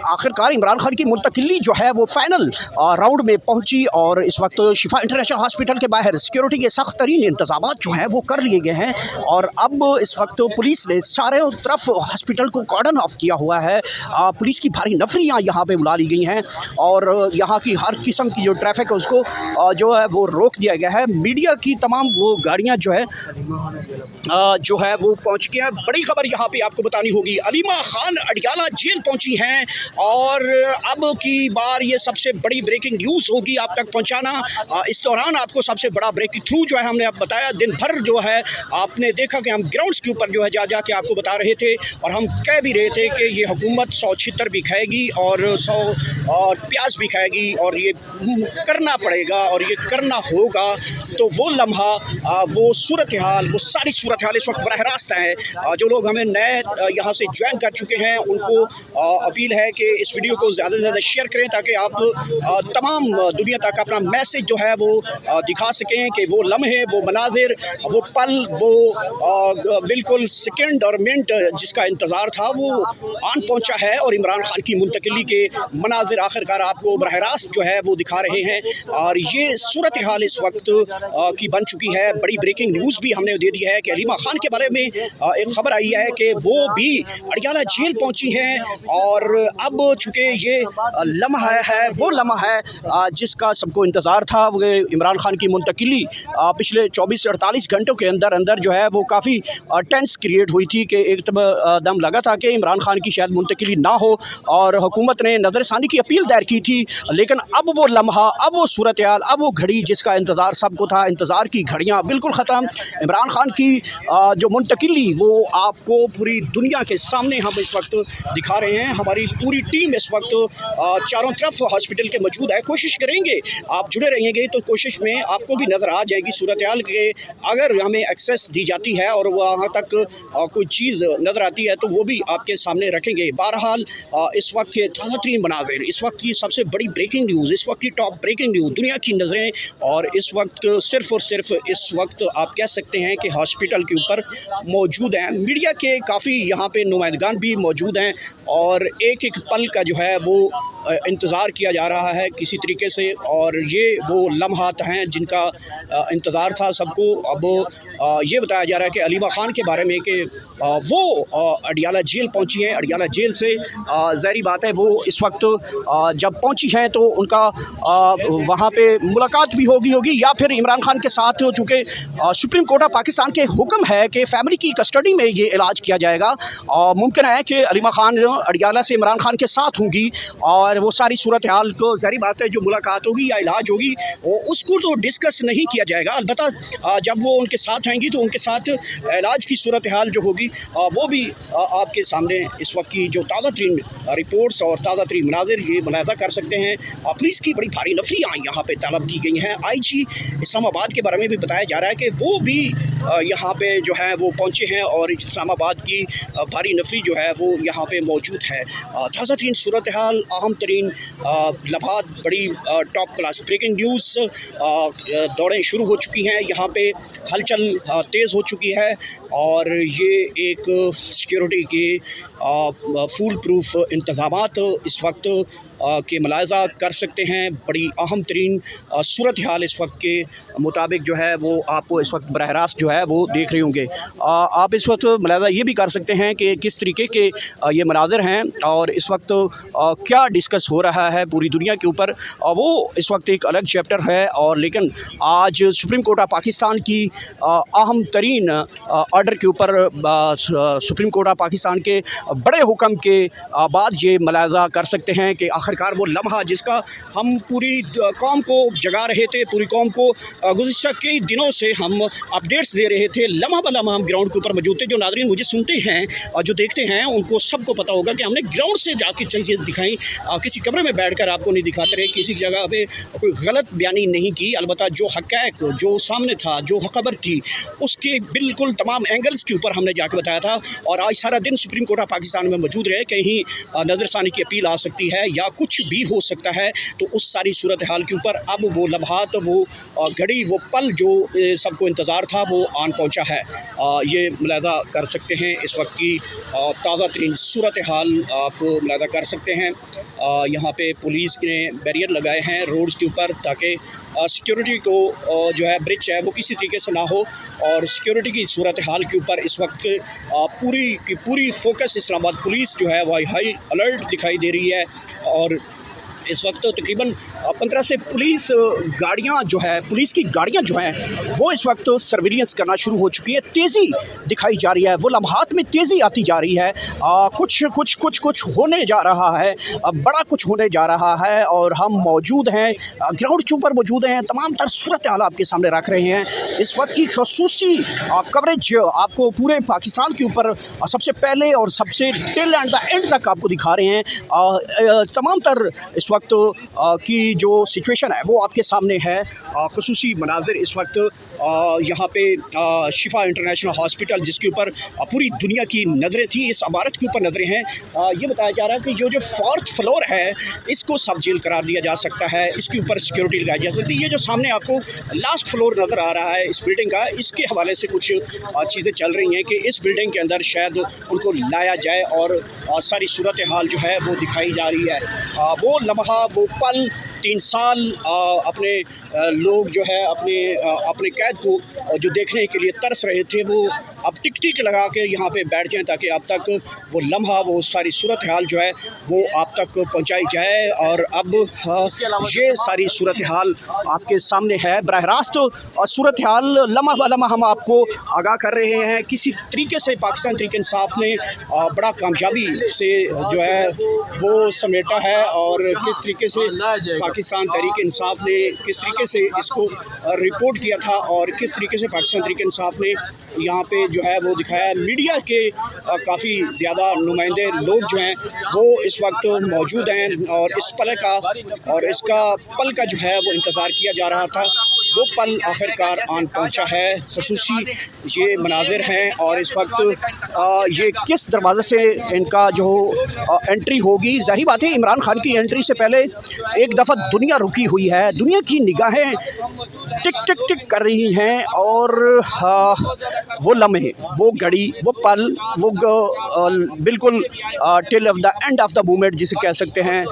आखिरकार इमरान खान की मुंतकिली जो है वो फाइनल राउंड में पहुंची और इस वक्त शिफा इंटरनेशनल हॉस्पिटल के बाहर सिक्योरिटी के सख्त तरीन इंतजाम जो हैं वो कर लिए गए हैं और अब इस वक्त पुलिस ने चारों तरफ हॉस्पिटल को कॉर्डन ऑफ किया हुआ है। पुलिस की भारी नफरियाँ यहाँ पे बुला ली गई हैं और यहाँ की हर किस्म की जो ट्रैफिक है उसको जो है वो रोक दिया गया है। मीडिया की तमाम वो गाड़ियाँ जो है वो पहुँच गया। बड़ी खबर यहाँ पे आपको बतानी होगी, अलीमा खान अडियाला जेल पहुँची हैं और अब की बार ये सबसे बड़ी ब्रेकिंग न्यूज़ होगी आप तक पहुँचाना। इस दौरान आपको सबसे बड़ा ब्रेकिंग थ्रू जो है हमने अब बताया। दिन भर जो है आपने देखा कि हम ग्राउंड्स के ऊपर जो है जा के आपको बता रहे थे और हम कह भी रहे थे कि ये हुकूमत 100 छितर भी खाएगी और 100 प्याज भी खाएगी और ये करना पड़ेगा और ये करना होगा। तो वो लम्हा, वो सूरत हाल, वो सारी सूरत हाल इस वक्त बरह रास्त है। जो लोग हमें नए यहाँ से ज्वाइन कर चुके हैं उनको अपील है कि इस वीडियो को ज़्यादा से ज़्यादा शेयर करें ताकि आप तमाम दुनिया तक अपना मैसेज जो है वो दिखा सकें कि वो लम्हे, वो मनाजिर, वो पल, वो बिल्कुल सेकंड और मिनट जिसका इंतज़ार था वो आन पहुंचा है और इमरान खान की मुंतकिली के मनाजिर आखिरकार आपको बरह रास्त जो है वो दिखा रहे हैं। और ये सूरत हाल इस वक्त की बन चुकी है। बड़ी ब्रेकिंग न्यूज़ भी हमने दे दी है कि अलीमा खान के बारे में एक खबर आई है कि वो भी अडियाला जेल पहुंची हैं और अब चूँकि ये लम्हा है वो लम्हा है जिसका सबको इंतज़ार था। वो इमरान खान की मुंतकिली पिछले 24 से 48 घंटों के अंदर अंदर जो है वो काफ़ी टेंस क्रिएट हुई थी कि एक दम लगा था कि इमरान खान की शायद मुंतकिली ना हो और हुकूमत ने नज़रसानी की अपील दायर की थी। लेकिन अब वो लम्हा, अब वो सूरत हाल, अब वो घड़ी जिसका इंतज़ार सबको था, इंतज़ार की घड़ियाँ बिल्कुल ख़त्म। इमरान खान की जो मुंतकिली वो आपको पूरी दुनिया के सामने हम इस वक्त दिखा रहे हैं। हमारी पूरी टीम इस वक्त चारों तरफ हॉस्पिटल के मौजूद है। कोशिश करेंगे, आप जुड़े रहेंगे तो कोशिश में आपको भी नज़र आ जाएगी सूरत हाल के। अगर हमें एक्सेस दी जाती है और वहाँ तक कोई चीज़ नज़र आती है तो वो भी आपके सामने रखेंगे। बहरहाल इस वक्त के ताज़ा तरीन मनाज़िर, इस वक्त की सबसे बड़ी ब्रेकिंग न्यूज़, इस वक्त की टॉप ब्रेकिंग न्यूज़, दुनिया की नज़रें और इस वक्त सिर्फ़ और सिर्फ इस वक्त आप कह सकते हैं कि हॉस्पिटल के ऊपर मौजूद हैं। मीडिया के काफ़ी यहाँ पे नुमाइंदगान भी मौजूद हैं और एक एक पल का जो है वो इंतज़ार किया जा रहा है किसी तरीके से और ये वो लम्हात हैं जिनका इंतज़ार था सबको। अब ये बताया जा रहा है कि अलीमा खान के बारे में कि वो अडियाला जेल पहुंची हैं। अडियाला जेल से ज़ाहिर बात है वो इस वक्त जब पहुंची हैं तो उनका वहाँ पे मुलाकात भी होगी या फिर इमरान खान के साथ, चूँकि सुप्रीम कोर्ट ऑफ पाकिस्तान के हुक्म है कि फ़ैमिली की कस्टडी में ये इलाज किया जाएगा और मुमकिन है कि अलीमा खान अडियाला से इमरान खान के साथ होंगी और वो सारी सूरत हाल को ज़ाहिर बात है जो मुलाकात होगी या इलाज होगी वो उसको तो डिस्कस नहीं किया जाएगा। अलबत्ता जब वो उनके साथ आएंगी तो उनके साथ इलाज की सूरत हाल जो होगी वो भी आपके सामने इस वक्त की जो ताज़ा तरीन रिपोर्ट्स और ताज़ा तरीन मनाजिर ये मुलाहिज़ा कर सकते हैं। पुलिस की बड़ी भारी नफरियाँ यहाँ पे तलब की गई हैं। IG इस्लामाबाद के बारे में भी बताया जा रहा है कि वो भी यहाँ पे जो है वो पहुँचे हैं और इस्लामाबाद की भारी नफरी जो है वो यहाँ पे मौजूद है। ताज़ा तरीन सूरत हाल, अहम तरीन लम्हात, बड़ी टॉप क्लास ब्रेकिंग न्यूज़ दौड़ें शुरू हो चुकी हैं। यहाँ पे हलचल तेज़ हो चुकी है और ये एक सिक्योरिटी के फूल प्रूफ इंतज़ामात इस वक्त के मुलाहिज़ा कर सकते हैं। बड़ी अहम तरीन सूरत हाल इस वक्त के मुताबिक जो है वो आपको इस वक्त बरह रास्त जो है वो देख रहे होंगे। आप इस वक्त मुलाहिज़ा ये भी कर सकते हैं कि किस तरीके के ये मनाज़िर हैं और इस वक्त क्या डिस्कस हो रहा है पूरी दुनिया के ऊपर, वो इस वक्त एक अलग चैप्टर है। और लेकिन आज सुप्रीम कोर्ट ऑफ पाकिस्तान की अहम तरीन ऑर्डर के ऊपर सुप्रीम कोर्ट ऑफ पाकिस्तान के बड़े हुक्म के बाद ये मुलाहिज़ा कर सकते हैं कि आखिरकार वो लम्हा जिसका हम पूरी कौम को जगा रहे थे, पूरी कौम को गुज़िश्ता कई दिनों से हम अपडेट्स दे रहे थे, लम्हा ब लम्हा हम ग्राउंड के ऊपर मौजूद थे। जो नाज़रीन मुझे सुनते हैं और जो देखते हैं उनको सबको पता होगा कि हमने ग्राउंड से जाके चीज़ें दिखाई, किसी कमरे में बैठकर आपको नहीं दिखाते रहे, किसी जगह पे कोई गलत बयानी नहीं की। अलबत्ता जो हक़ाइक़ जो सामने था, जो खबर थी, उसके बिल्कुल तमाम एंगल्स के ऊपर हमने जाकर बताया था। और आज सारा दिन सुप्रीम कोर्ट ऑफ पाकिस्तान में मौजूद रहे, कहीं नज़रसानी की अपील आ सकती है या कुछ भी हो सकता है। तो उस सारी सूरत हाल के ऊपर अब वो लम्हात, वो घड़ी, वो पल जो सबको इंतज़ार था वो आन पहुंचा है। ये मुलाहज़ा कर सकते हैं इस वक्त की ताज़ा तरीन सूरत हाल आप मुलाहज़ा कर सकते हैं। यहाँ पे पुलिस ने बैरियर लगाए हैं रोड्स के ऊपर ताकि सिक्योरिटी को जो है ब्रिज है वो किसी तरीके से ना हो। और सिक्योरिटी की सूरत हाल के ऊपर इस वक्त पूरी की पूरी फोकस इस्लामाबाद पुलिस जो है वह हाई अलर्ट दिखाई दे रही है। और इस वक्त तकरीबन 15 से पुलिस गाड़ियां जो है, पुलिस की गाड़ियां जो हैं वो इस वक्त सर्विलेंस करना शुरू हो चुकी है। तेज़ी दिखाई जा रही है, वो लम्हात में तेज़ी आती जा रही है। कुछ होने जा रहा है, बड़ा कुछ होने जा रहा है। और हम मौजूद हैं, ग्राउंड के ऊपर मौजूद हैं, तमाम तर सूरत हाल आपके सामने रख रहे हैं। इस वक्त की खसूसी कवरेज आपको पूरे पाकिस्तान के ऊपर सबसे पहले और सबसे टेल एंड द एंड तक आपको दिखा रहे हैं। तमाम तर इस वक्त की जो सिचुएशन है वो आपके सामने है। खसूसी मनाजिर इस वक्त यहाँ पे शिफा इंटरनेशनल हॉस्पिटल, जिसके ऊपर पूरी दुनिया की नज़रें थी, इस इमारत के ऊपर नज़रें हैं। ये बताया जा रहा है कि जो 4th फ्लोर है इसको सब जेल करार दिया जा सकता है, इसके ऊपर सिक्योरिटी लगाई जा सकती है। ये जो सामने आपको लास्ट फ्लोर नज़र आ रहा है इस बिल्डिंग का, इसके हवाले से कुछ चीज़ें चल रही हैं कि इस बिल्डिंग के अंदर शायद उनको लाया जाए और सारी सूरत हाल जो है वो दिखाई जा रही है। वो लम्हा, वो पल, 3 साल अपने लोग जो है अपने कैद को जो देखने के लिए तरस रहे थे, वो अब टिक लगा के यहाँ पे बैठ जाएं ताकि अब तक वो लम्हा, वो सारी सूरत हाल जो है वो आप तक पहुँचाई जाए। और अब ये सारी सूरत हाल आपके सामने है, बराह रास्त सूरत हाल लम्हा ब लम्हा हम आपको आगाह कर रहे हैं। किसी तरीके से पाकिस्तान तहरीक इंसाफ ने बड़ा कामयाबी से जो है वो समेटा है। और किस तरीके से पाकिस्तान तहरीक इंसाफ ने किस तरीके से इसको रिपोर्ट किया था और किस तरीके से पाकिस्तान तहरीक इंसाफ ने यहाँ पे जो है वो दिखाया। मीडिया के काफ़ी ज़्यादा नुमाइंदे लोग जो हैं वो इस वक्त मौजूद हैं और इस पल का और इसका पल का जो है वो इंतज़ार किया जा रहा था। वो पल आखिरकार आन पहुंचा है। खसूसी ये मनाजिर हैं और इस वक्त ये किस दरवाज़े से इनका जो एंट्री होगी। ज़ाहिर बात है इमरान खान की एंट्री से पहले एक दफ़ा दुनिया रुकी हुई है, दुनिया की निगाहें टिक टिक टिक कर रही हैं। और वो लम्हे, वो घड़ी, वो पल, वो बिल्कुल till of the end of the movement जिसे कह सकते हैं,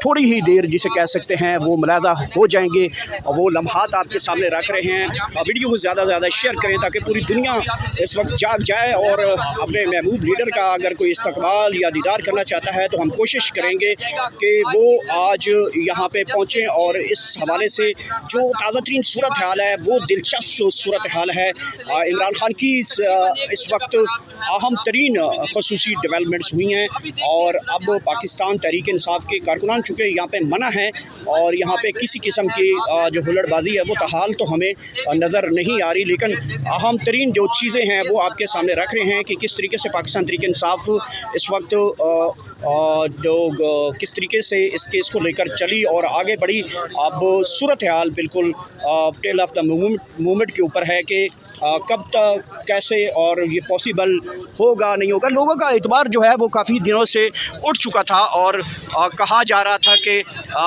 थोड़ी ही देर जिसे कह सकते हैं, वो मुलाहज़ा हो जाएंगे। वो लम्हात आपके सामने रख रहे हैं। वीडियो को ज़्यादा से ज़्यादा शेयर करें ताकि पूरी दुनिया इस वक्त जाग जाए और अपने महबूब लीडर का अगर कोई इस्तकबाल या दीदार करना चाहता है तो हम कोशिश करेंगे कि वो आज यहाँ पे पहुँचें। और इस हवाले से जो ताज़ा तरीन सूरत हाल है वो दिलचस्प सूरत हाल है। इमरान खान की इस वक्त अहम तरीन खसूसी डेवलपमेंट्स हुई हैं और अब पाकिस्तान तहरीक इंसाफ के कारकुनान चुके यहाँ पे मना है और यहाँ पे किसी किस्म की जो हुल्लड़बाजी है वो ताहाल तो हमें नज़र नहीं आ रही। लेकिन अहम तरीन जो चीज़ें हैं वो आपके सामने रख रहे हैं कि किस तरीके से पाकिस्तान तहरीक इंसाफ इस वक्त जो किस तरीके से इस केस को लेकर चली और आगे बढ़ी। अब सूरत हाल बिल्कुल टेल ऑफ द मूवमेंट के ऊपर है कि कब तक कैसे और ये पॉसिबल होगा नहीं होगा। लोगों का एतबार जो है वो काफ़ी दिनों से उठ चुका था और कहा जा रहा था कि